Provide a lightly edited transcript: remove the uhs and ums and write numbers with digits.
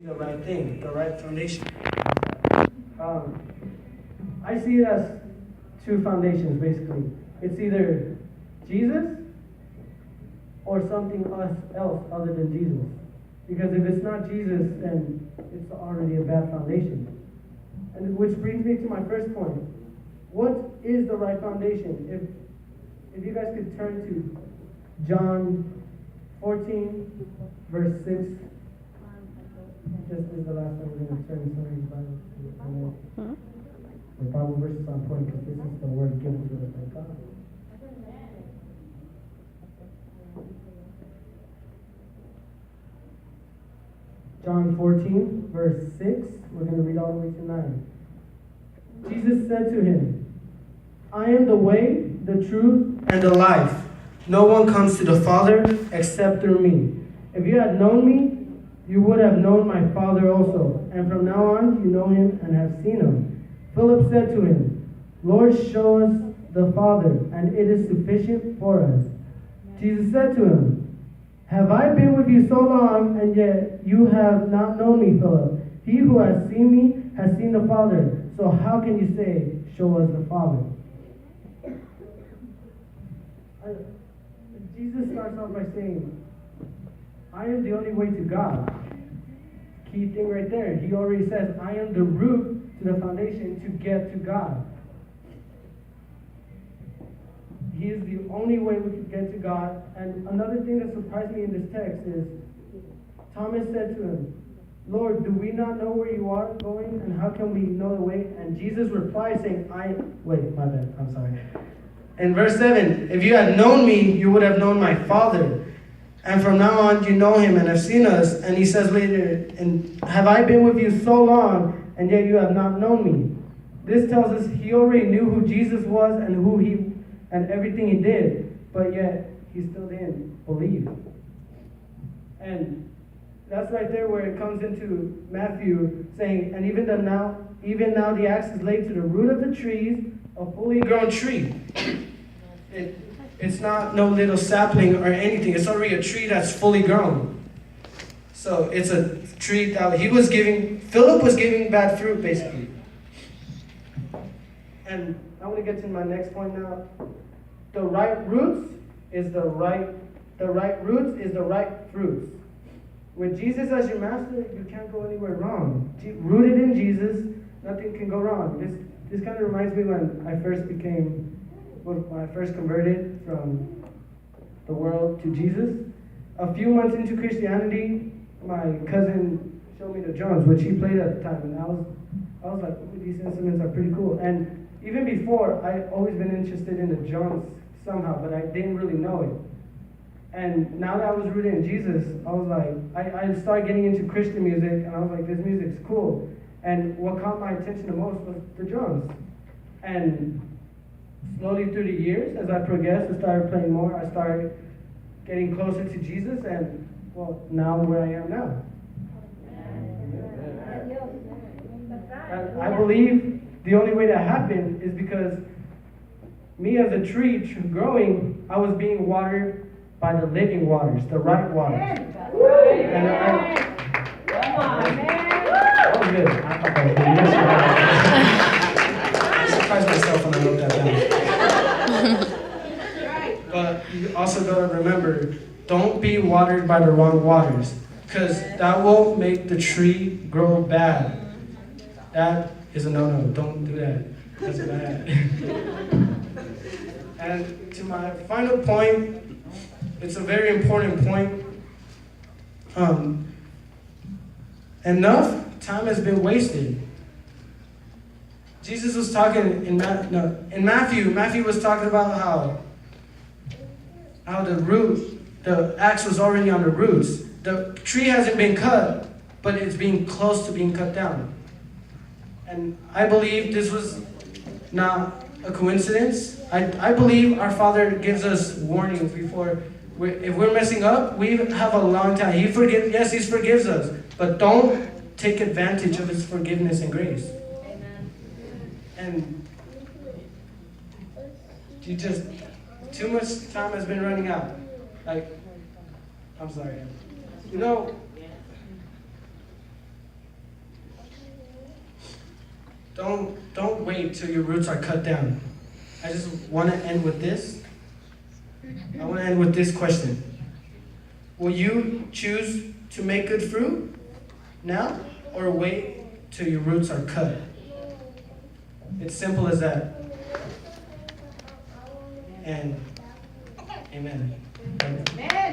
The right thing, the right foundation. Um, I see it as two foundations basically. It's either Jesus or something else other than Jesus. Because if it's not Jesus, then it's already a bad foundation. And which brings me to my first point. What is the right foundation? If you guys could turn to John 14, verse 6. This is the last time we're going to turn somebody's Bible. The Bible verse is on point because this is the word given to us by God. John 14, verse 6. We're going to read all the way to 9. Jesus said to him, I am the way, the truth, and the life. No one comes to the Father except through me. If you had known me, you would have known my Father also. And from now on, you know him and have seen him. Philip said to him, Lord, show us the Father, and it is sufficient for us. Jesus said to him, have I been with you so long, and yet you have not known me, Philip? He who has seen me has seen the Father. So how can you say, show us the Father? Jesus starts off by saying, I am the only way to God. Key thing right there. He already says, I am the root to the foundation to get to God. He is the only way we can get to God. And another thing that surprised me in this text is, Thomas said to him, Lord, do we not know where you are going? And how can we know the way? And Jesus replied saying, wait, my bad, I'm sorry. In verse 7, if you had known me, you would have known my Father. And from now on, you know him and have seen us. And he says later, and have I been with you so long, and yet you have not known me? This tells us he already knew who Jesus was and everything he did, but yet he still didn't believe. And that's right there where it comes into Matthew saying, and even now the axe is laid to the root of the trees, a fully grown tree. It's not no little sapling or anything. It's already a tree that's fully grown. So it's a tree that Philip was giving bad fruit, basically. And I want to get to my next point now. The right roots is the right fruits. With Jesus as your master, you can't go anywhere wrong. Rooted in Jesus, nothing can go wrong. This kind of reminds me when I first converted from the world to Jesus. A few months into Christianity, my cousin showed me the drums, which he played at the time, and I was like, ooh, these instruments are pretty cool. And even before, I'd always been interested in the drums somehow, but I didn't really know it. And now that I was rooted in Jesus, I was like, I started getting into Christian music, and I was like, this music's cool. And what caught my attention the most was the drums. And slowly through the years, as I progressed, I started playing more. I started getting closer to Jesus, and well, now where I am now. And I believe the only way that happened is because me as a tree growing, I was being watered by the living waters, the right waters. And that was good. I thought that was good. I surprised myself when I wrote that down. But you also got to remember, don't be watered by the wrong waters, because that will make the tree grow bad. That is a no-no. Don't do that. That's bad. And to my final point, it's a very important point. Enough time has been wasted. Jesus was talking in Matthew. Matthew was talking about how the axe was already on the roots. The tree hasn't been cut, but it's being close to being cut down. And I believe this was not a coincidence. I believe our Father gives us warnings before. If we're messing up, we have a long time. He forgives us, but don't take advantage of his forgiveness and grace. Amen. And too much time has been running out. I'm sorry. Don't wait till your roots are cut down. I just want to end with this. I want to end with this question. Will you choose to make good fruit now or wait till your roots are cut? It's simple as that. And amen. Amen.